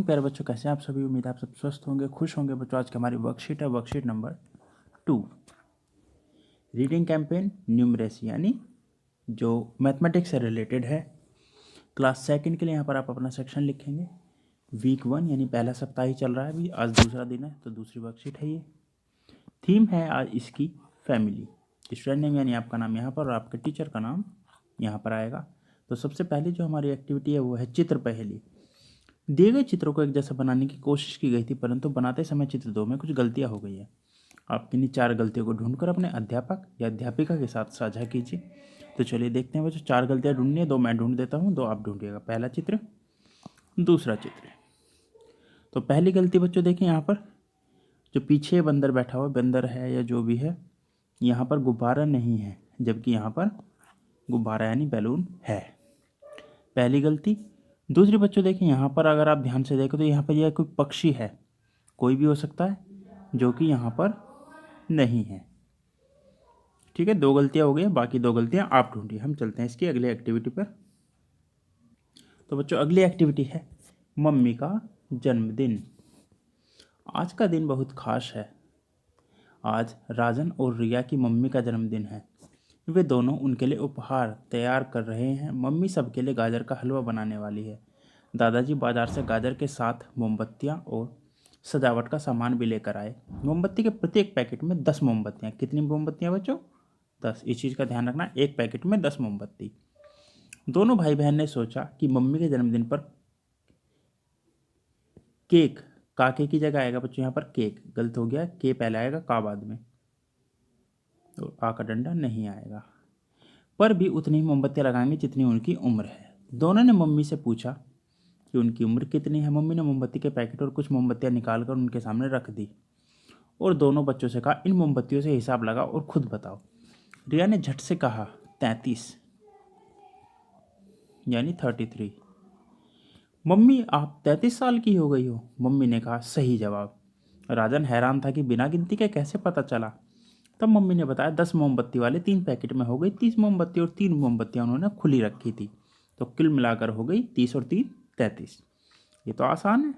Morning प्यारे बच्चों, कैसे हैं आप सभी। उम्मीद है आप सब स्वस्थ होंगे, खुश होंगे। बच्चों आज की हमारी वर्कशीट है, worksheet number 2, reading campaign numeracy, यानी जो मैथमेटिक्स से रिलेटेड है। क्लास सेकंड के लिए यहाँ पर आप अपना सेक्शन लिखेंगे। वीक 1 यानी पहला सप्ताह ही चल रहा है अभी, आज दूसरा दिन है तो दूसरी वर्कशीट है ये। थीम है आज इसकी फैमिली। स्टूडेंट नेम यानी आपका नाम यहाँ पर और आपके टीचर का नाम यहाँ पर आएगा। तो सबसे पहले जो हमारी एक्टिविटी है वो है चित्र पहेली। दिए गए चित्रों को एक जैसा बनाने की कोशिश की गई थी, परंतु बनाते समय चित्र 2 में कुछ गलतियां हो गई है। आप किन्हीं 4 गलतियों को ढूंढकर अपने अध्यापक या अध्यापिका के साथ साझा कीजिए। तो चलिए देखते हैं बच्चों, 4 गलतियां ढूंढनी है, 2 मैं ढूंढ देता हूँ, 2 आप ढूंढिएगा। पहला चित्र, दूसरा चित्र। तो पहली गलती बच्चों देखिए, यहाँ पर जो पीछे बंदर बैठा हुआ, बंदर है या जो भी है, यहाँ पर गुब्बारा नहीं है, जबकि यहाँ पर गुब्बारा यानी बैलून है। पहली गलती। दूसरी बच्चों देखिए, यहाँ पर अगर आप ध्यान से देखें तो यहाँ पर यह कोई पक्षी है, कोई भी हो सकता है, जो कि यहाँ पर नहीं है। ठीक है, 2 गलतियाँ हो गई, बाकी 2 गलतियाँ आप ढूंढिए। हम चलते हैं इसकी अगली एक्टिविटी पर। तो बच्चों अगली एक्टिविटी है मम्मी का जन्मदिन। आज का दिन बहुत खास है। आज राजन और रिया की मम्मी का जन्मदिन है। वे दोनों उनके लिए उपहार तैयार कर रहे हैं। मम्मी सबके लिए गाजर का हलवा बनाने वाली है। दादाजी बाजार से गाजर के साथ मोमबत्तियां और सजावट का सामान भी लेकर आए। मोमबत्ती के प्रत्येक पैकेट में 10 मोमबत्तियां। कितनी मोमबत्तियां बच्चों? 10। इस चीज़ का ध्यान रखना, एक पैकेट में 10 मोमबत्ती। दोनों भाई बहन ने सोचा कि मम्मी के जन्मदिन पर केक, काके की जगह आएगा बच्चों यहाँ पर केक, गलत हो गया, के पहले आएगा, का बाद में, तो आ का डंडा नहीं आएगा। पर भी उतनी ही मोमबत्तियां लगाएंगे जितनी उनकी उम्र है। दोनों ने मम्मी से पूछा कि उनकी उम्र कितनी है। मम्मी ने मोमबत्ती के पैकेट और कुछ मोमबत्तियां निकालकर उनके सामने रख दी और दोनों बच्चों से कहा, इन मोमबत्तियों से हिसाब लगाओ और खुद बताओ। रिया ने झट से कहा 33 यानी 33। मम्मी आप 33 साल की हो गई हो। मम्मी ने कहा सही जवाब। राजन हैरान था कि बिना गिनती के कैसे पता चला। तब मम्मी ने बताया 10 मोमबत्ती वाले 3 पैकेट में हो गई 30 मोमबत्ती और 3 मोमबत्तियां उन्होंने खुली रखी थी, तो कुल मिलाकर हो गई 30 और 3 33। ये तो आसान है।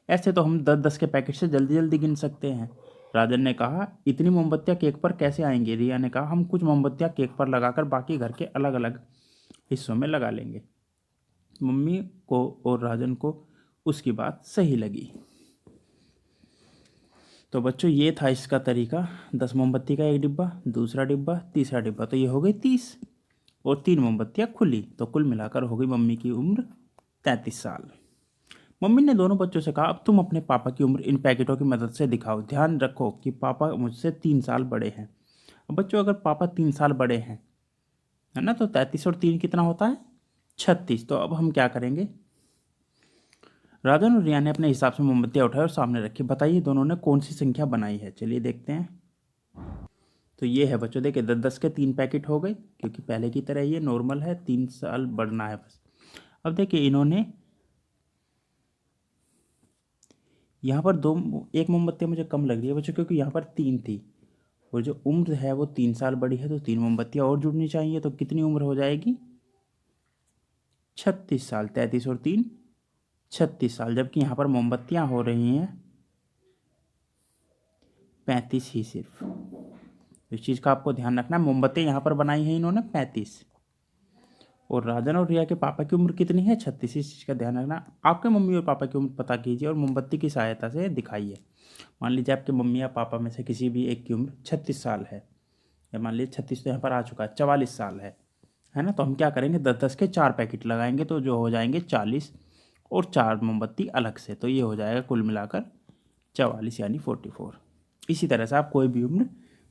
ऐसे तो हम 10-10 के पैकेट से जल्दी जल्दी गिन सकते हैं। राजन ने कहा इतनी मोमबत्तियां केक पर कैसे आएंगी। रिया ने कहा हम कुछ मोमबत्तियां केक पर लगाकर बाकी घर के अलग अलग हिस्सों में लगा लेंगे। मम्मी को और राजन को उसकी बात सही लगी। तो बच्चों ये था इसका तरीका। 10 मोमबत्ती का एक डिब्बा, दूसरा डिब्बा, तीसरा डिब्बा, तो ये हो गई 30 और 3 मोमबत्तियाँ खुली, तो कुल मिलाकर हो गई मम्मी की उम्र 33 साल। मम्मी ने दोनों बच्चों से कहा अब तुम अपने पापा की उम्र इन पैकेटों की मदद से दिखाओ। ध्यान रखो कि पापा मुझसे 3 साल बड़े हैं। अब बच्चों अगर पापा 3 साल बड़े हैं, है ना, तो 33 और 3 कितना होता है? 36। तो अब हम क्या करेंगे, राजन और रिया ने अपने हिसाब से मोमबत्तियां उठाई और सामने रखी। बताइए दोनों ने कौन सी संख्या बनाई है। चलिए देखते हैं। तो ये है बच्चों, देखिए 10-10 के 3 पैकेट हो गए, क्योंकि पहले की तरह ये नॉर्मल है, 3 साल बढ़ना है बस। अब देखिए इन्होंने यहाँ पर एक मोमबत्ती मुझे कम लग रही है बच्चों, क्योंकि यहाँ पर 3 थी और जो उम्र है वो 3 साल बड़ी है, तो 3 मोमबत्तियाँ और जुड़नी चाहिए। तो कितनी उम्र हो जाएगी? 36 साल। 33 और 3 36 साल, जबकि यहाँ पर मोमबत्तियाँ हो रही हैं 35 ही सिर्फ। इस चीज़ का आपको ध्यान रखना है। मोमबत्ती यहाँ पर बनाई है इन्होंने 35 और राजन और रिया के पापा की उम्र कितनी है? 36। इस चीज़ का ध्यान रखना। आपके मम्मी और पापा की उम्र पता कीजिए और मोमबत्ती की सहायता से दिखाइए। मान लीजिए आपके मम्मी या पापा में से किसी भी एक की उम्र 36 साल है, या मान लीजिए 36 तो यहाँ पर आ चुका है, 44 साल है ना। तो हम क्या करेंगे, 10-10 के 4 पैकेट लगाएंगे, तो जो हो जाएंगे 40 और 4 मोमबत्ती अलग से, तो ये हो जाएगा कुल मिलाकर 44 यानी 44। इसी तरह से आप कोई भी उम्र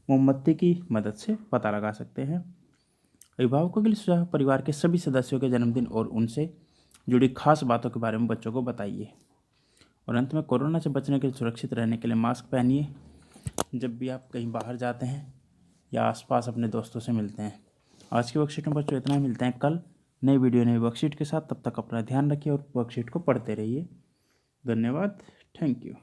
मोमबत्ती की मदद से पता लगा सकते हैं। अभिभावकों के लिए सुझाव, परिवार के सभी सदस्यों के जन्मदिन और उनसे जुड़ी खास बातों के बारे में बच्चों को बताइए। और अंत में कोरोना से बचने के लिए, सुरक्षित रहने के लिए मास्क पहनिए जब भी आप कहीं बाहर जाते हैं या आसपास अपने दोस्तों से मिलते हैं। आज की वर्कशीट में बच्चों इतना ही। मिलते हैं कल नई वीडियो नई वर्कशीट के साथ। तब तक अपना ध्यान रखिए और वर्कशीट को पढ़ते रहिए। धन्यवाद। Thank you.